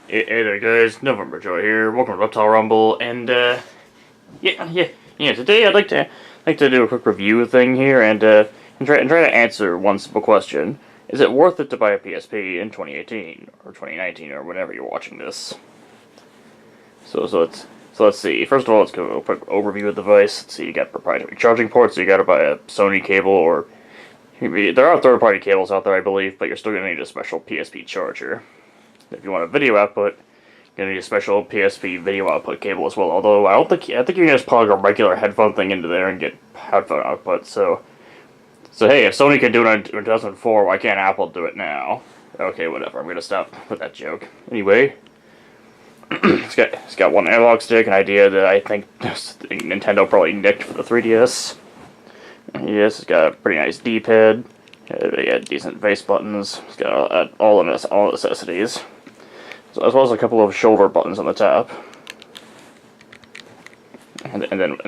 Hey there guys, NovemberJoy here, welcome to Reptile Rumble, and today I'd like to do a quick review thing here, and try to answer one simple question. Is it worth it to buy a PSP in 2018, or 2019, or whenever you're watching this? So let's see, first of all, let's go a quick overview of the device. Let's see, you got proprietary charging ports, so you gotta buy a Sony cable, or there are third-party cables out there, I believe, but you're still gonna need a special PSP charger. If you want a video output, you're gonna need a special PSP video output cable as well. Although I think you can just plug a regular headphone thing into there and get headphone output. So hey, if Sony could do it in 2004, why can't Apple do it now? Okay, whatever. I'm gonna stop with that joke. Anyway, it's got one analog stick, an idea that I think Nintendo probably nicked for the 3DS. Yes, it's got a pretty nice D-pad. Yeah, decent face buttons. It's got all necessities, as well as a couple of shoulder buttons on the top. And then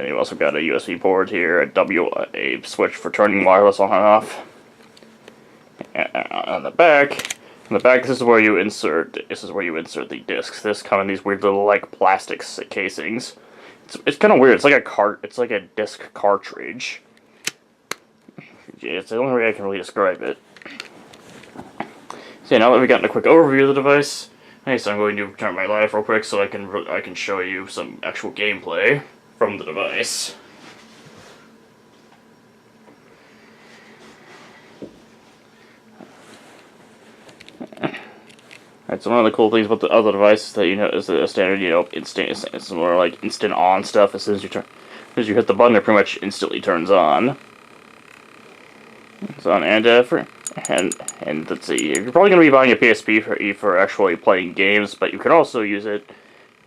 you also got a USB port here, a switch for turning wireless on and off. And on the back, this is where you insert the discs. This come in these weird little like plastic casings. It's kind of weird. It's like a disc cartridge. It's the only way I can really describe it. So yeah, now that we've gotten a quick overview of the device, so I'm going to turn my light off real quick so I can show you some actual gameplay from the device. Alright, so one of the cool things about the other device is that is the standard it's more like instant on stuff. As soon as you hit the button, it pretty much instantly turns on. So and let's see, you're probably going to be buying a PSP for actually playing games, but you can also use it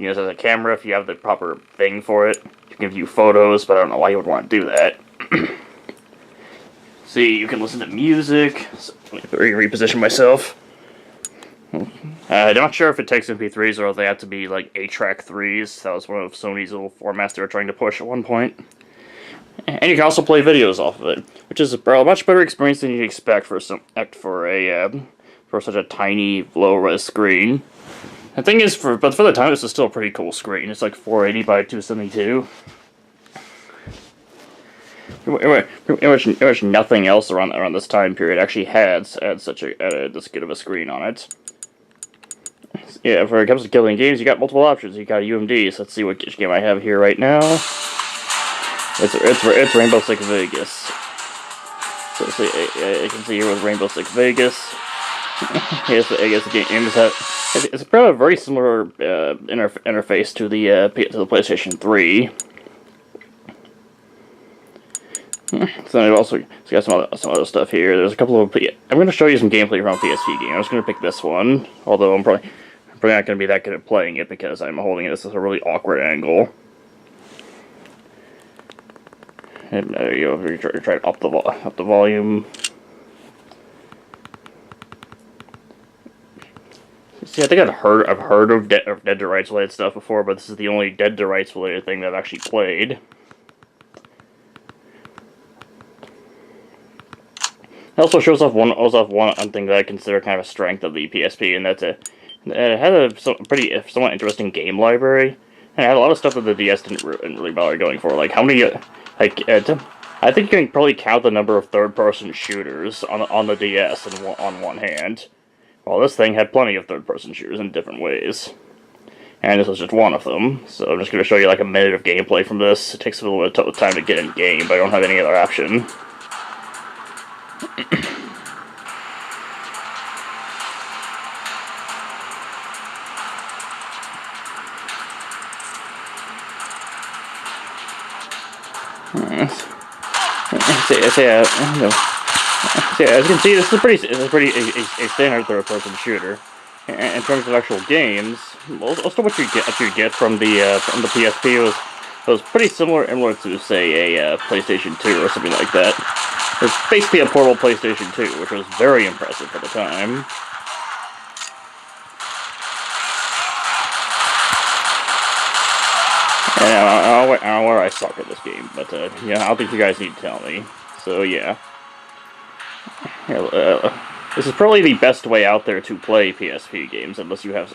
as a camera if you have the proper thing for it. You can view photos, but I don't know why you would want to do that. See, you can listen to music. So let me reposition myself. I'm not sure if it takes MP3s or if they have to be like 8-track 3s. That was one of Sony's little formats they were trying to push at one point. And you can also play videos off of it, which is a much better experience than you'd expect for such a tiny, low-res screen. The thing is, but for the time, this is still a pretty cool screen. It's like 480 by 272. Pretty much nothing else around this time period actually had such this good of a screen on it. Yeah, when it comes to killing games, you got multiple options. You got UMD. So let's see what game I have here right now. It's Rainbow Six Vegas. So you can see here with Rainbow Six Vegas. Yes, I guess the game it's probably a very similar interface to the PlayStation 3. So it's got some other stuff here. There's a couple of I'm going to show you some gameplay from a PSP game. I'm just going to pick this one, although I'm probably not going to be that good at playing it because I'm holding this at a really awkward angle. And you try to up the volume. See, I think I've heard of Dead to Rights related stuff before, but this is the only Dead to Rights related thing that I've actually played. It also shows off one thing that I consider kind of a strength of the PSP, and it had a somewhat interesting game library. And it had a lot of stuff that the DS didn't really bother going for. Like how many, I think you can probably count the number of third-person shooters on the DS on one hand. Well, this thing had plenty of third-person shooters in different ways. And this was just one of them. So I'm just going to show you like a minute of gameplay from this. It takes a little bit of time to get in game, but I don't have any other option. As you can see, this is a standard third-person shooter. In terms of actual games, most of what you get from the PSP was pretty similar to say a PlayStation 2 or something like that. It's basically a portable PlayStation 2, which was very impressive for the time. And I don't know where I suck at this game, but I don't think you guys need to tell me. So yeah. This is probably the best way out there to play PSP games, unless you've got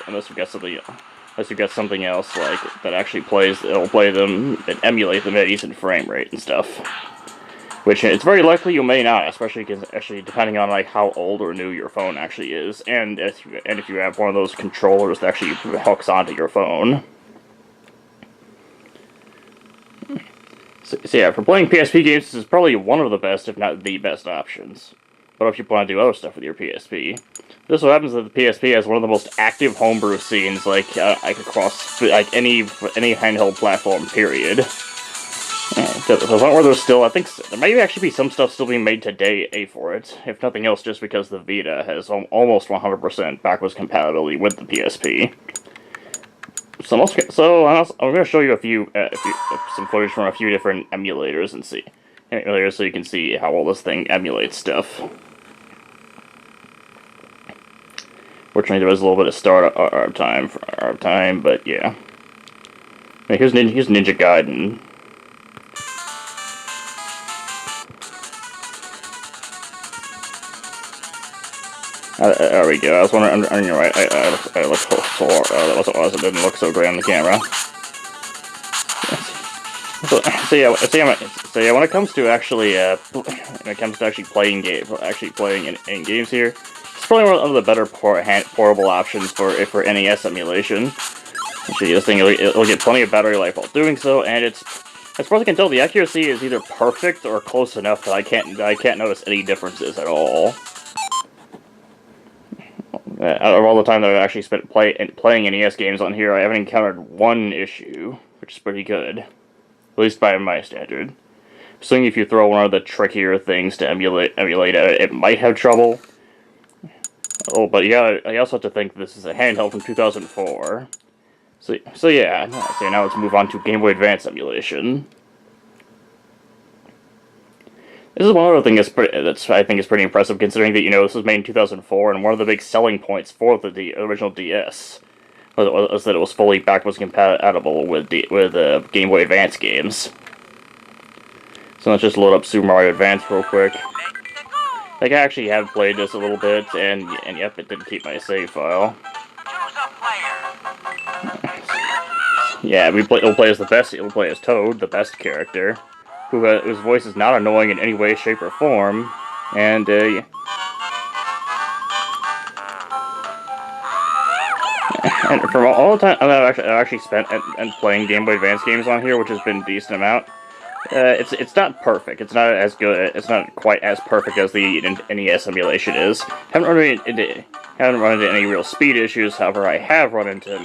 something else like that actually plays. It'll play them and emulate them at decent frame rate and stuff. Which it's very likely you may not, especially depending on like how old or new your phone actually is, and if you have one of those controllers that actually hooks onto your phone. So yeah, for playing PSP games, this is probably one of the best, if not the best options. But if you want to do other stuff with your PSP, this is what happens that the PSP has one of the most active homebrew scenes, like across like any handheld platform. Period. To the point where there's still, I think there might actually be some stuff still being made today for it, if nothing else, just because the Vita has almost 100% backwards compatibility with the PSP. So I'm going to show you some footage from a few different emulators so you can see how well this thing emulates stuff. Fortunately, there was a little bit of startup time, but yeah. Here's Ninja Gaiden. There we go. I was wondering. You're right. I looked so. That wasn't what it didn't look so great on the camera. So yeah. When it comes to actually, playing in games here, it's probably one of the better portable options for NES emulation. Actually, this thing it'll get plenty of battery life while doing so, and as far as I can tell, the accuracy is either perfect or close enough that I can't notice any differences at all. Out of all the time that I've actually spent playing NES games on here, I haven't encountered one issue, which is pretty good. At least by my standard. Assuming if you throw one of the trickier things to emulate it might have trouble. Oh, but you also have to think this is a handheld from 2004. So yeah, now let's move on to Game Boy Advance emulation. This is one other thing that's I think is pretty impressive, considering that this was made in 2004, and one of the big selling points for the original DS was that it was fully backwards compatible with Game Boy Advance games. So let's just load up Super Mario Advance real quick. Like, I actually have played this a little bit, and yep, it didn't keep my save file. Yeah, it'll play as Toad, the best character, whose voice is not annoying in any way, shape, or form, and and from all the time I've actually spent and playing Game Boy Advance games on here, which has been a decent amount, it's not perfect. It's not as good. It's not quite as perfect as the NES emulation is. Haven't run into any real speed issues. However, I have run into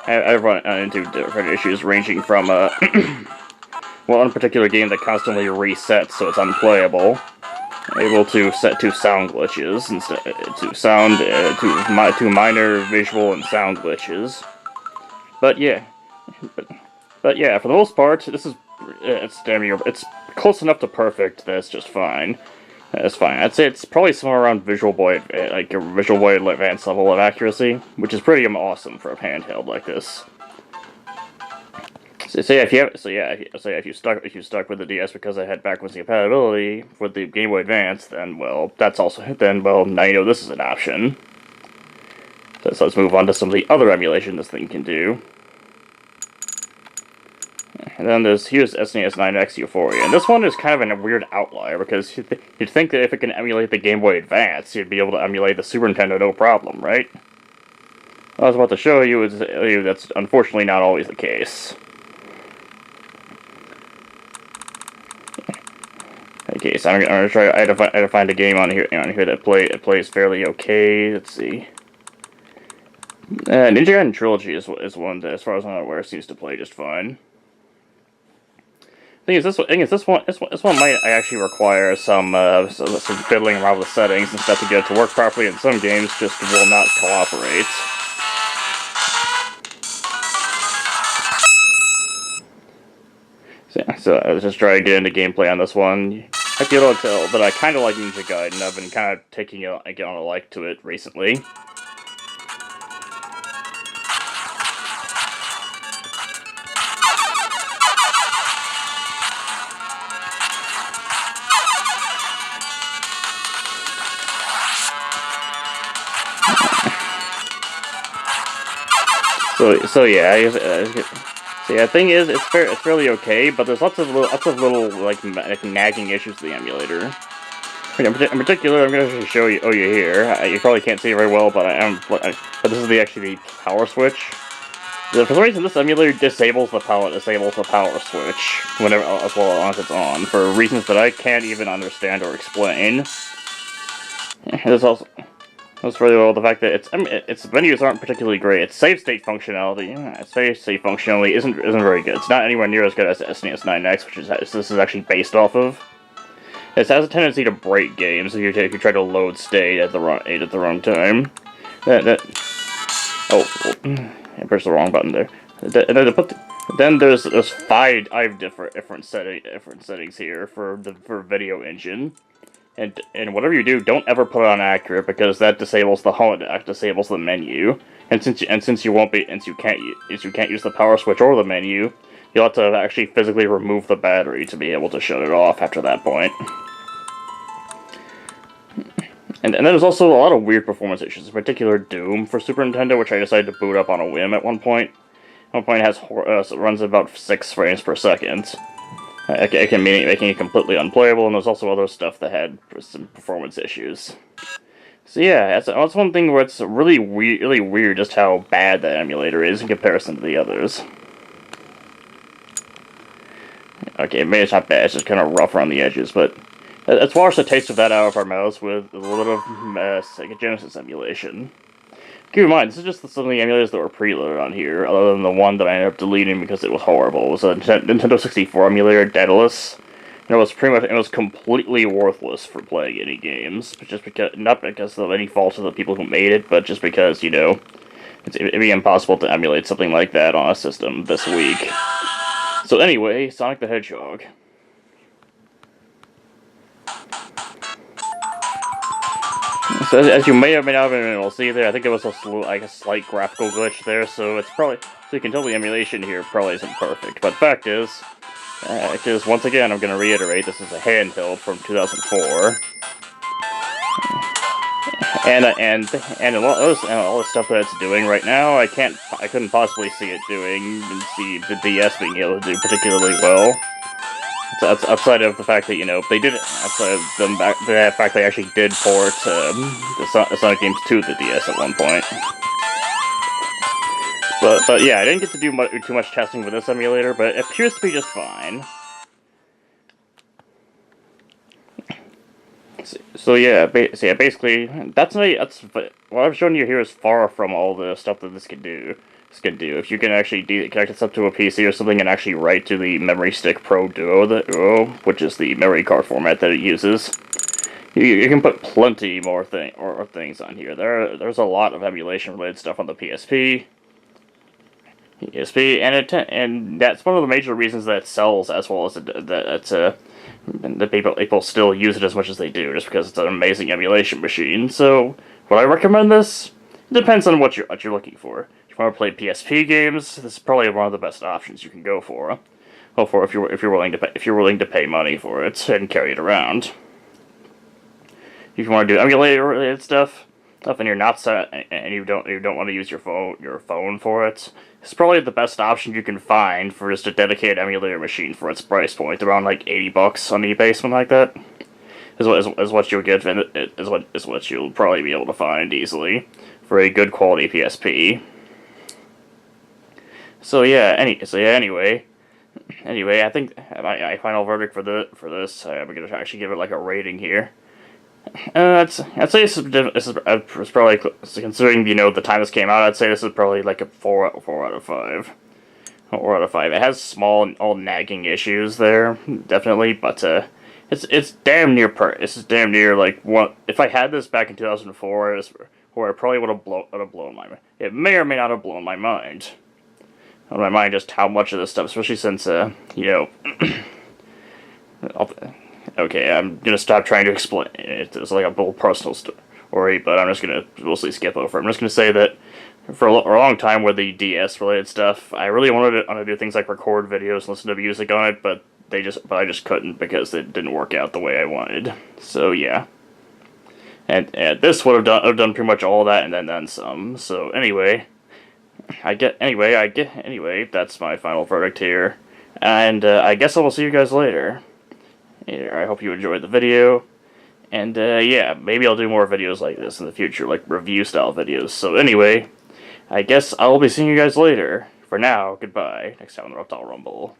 I've run into different issues ranging from one particular game that constantly resets, so it's unplayable. Able to set to sound glitches instead to minor visual and sound glitches. But yeah, for the most part, it's close enough to perfect that it's just fine. It's fine. I'd say it's probably somewhere around Visual Boy Advance level of accuracy, which is pretty awesome for a handheld like this. If you stuck with the DS because it had backwards compatibility with the Game Boy Advance, then now this is an option. So let's move on to some of the other emulation this thing can do. And then here's SNES 9X Euphoria, and this one is kind of a weird outlier because you'd think that if it can emulate the Game Boy Advance, you'd be able to emulate the Super Nintendo no problem, right? What I was about to show you is that's unfortunately not always the case. Okay, so I'm gonna try. I had to find a game on here that plays fairly okay. Let's see. Ninja Gaiden Trilogy is one that, as far as I'm aware, seems to play just fine. This one might actually require some fiddling around with the settings and stuff to get it to work properly. And some games just will not cooperate. So I was just trying to get into gameplay on this one. I feel able to tell that I kind of like Ninja Gaiden. I've been kind of taking on a like to it recently. So yeah, so yeah, the thing is, it's fairly okay, but there's lots of little like nagging issues with the emulator. In particular, I'm going to show you here. You probably can't see it very well, but but this is actually the power switch. For some reason, this emulator disables the power switch whenever, as well as it's on, for reasons that I can't even understand or explain. There's also really well the fact that its menus aren't particularly great. Its save state functionality, isn't very good. It's not anywhere near as good as the SNES 9X, which this is actually based off of. It has a tendency to break games if you try to load state at the wrong time. I pressed the wrong button there. Then there's 5 different settings here for video engine. And whatever you do, don't ever put it on accurate, because that disables the menu. And since you can't use the power switch or the menu, you'll have to actually physically remove the battery to be able to shut it off after that point. And then there's also a lot of weird performance issues, in particular Doom for Super Nintendo, which I decided to boot up on a whim at one point. At one point it runs about 6 frames per second. Making it completely unplayable, and there's also other stuff that had some performance issues. So yeah, that's one thing where it's really weird just how bad that emulator is in comparison to the others. Okay, maybe it's not bad, it's just kind of rough around the edges, but let's wash the taste of that out of our mouths with a little bit of Sega Genesis emulation. Keep in mind, this is just some of the emulators that were preloaded on here, other than the one that I ended up deleting because it was horrible. It was a Nintendo 64 emulator, Daedalus. And it was completely worthless for playing any games, not because of any fault of the people who made it, but just because, it'd be impossible to emulate something like that on a system this week. So anyway, Sonic the Hedgehog. So as you may or may not have been able to see there, I think there was a slight graphical glitch there, so you can tell the emulation here probably isn't perfect. But fact is, once again, I'm going to reiterate, this is a handheld from 2004. And all the stuff that it's doing right now, I couldn't possibly see it doing, and see the DS being able to do particularly well. That's outside of the fact that, they did it, outside of the fact they actually did port the Sonic games to the DS at one point. But yeah, I didn't get to do too much testing with this emulator, but it appears to be just fine. So yeah, basically, that's what I've shown you here is far from all the stuff that this can do. If you can actually connect this up to a PC or something and actually write to the Memory Stick Pro Duo, which is the memory card format that it uses, you can put plenty more things on here. There's a lot of emulation related stuff on the PSP, and that's one of the major reasons that it sells as well as that people still use it as much as they do, just because it's an amazing emulation machine. So, would I recommend this? It depends on what you're looking for. If you want to play PSP games, this is probably one of the best options you can go for. If you're willing to pay money for it and carry it around. If you want to do emulator-related stuff, and you're not and you don't want to use your phone for it, it's probably the best option you can find for just a dedicated emulator machine for its price point, around like $80 on eBay, something like that. Is what you'll get, is what you'll probably be able to find easily for a good quality PSP. So yeah, anyway, I think my final verdict for this, I'm gonna actually give it like a rating here. I'd say this is probably, considering the time this came out, I'd say this is probably like a 4 out of 5. 4 out of 5. It has small, all nagging issues there, definitely, but it's damn near This is damn near like what if I had this back in 2004, where it probably would have blown my mind. It may or may not have blown my mind. My mind just how much of this stuff, especially since okay, I'm gonna stop trying to explain it. It's like a little personal story, but I'm just gonna mostly skip over. I'm just gonna say that for a long time with the DS related stuff, I really wanted to do things like record videos, listen to music on it, but I just couldn't because it didn't work out the way I wanted. So yeah, and this would have done pretty much all that and then some. So anyway. Anyway, that's my final verdict here. And I guess I will see you guys later. Yeah, I hope you enjoyed the video. And yeah, maybe I'll do more videos like this in the future, like review-style videos. So anyway, I guess I'll be seeing you guys later. For now, goodbye. Next time on the Reptile Rumble.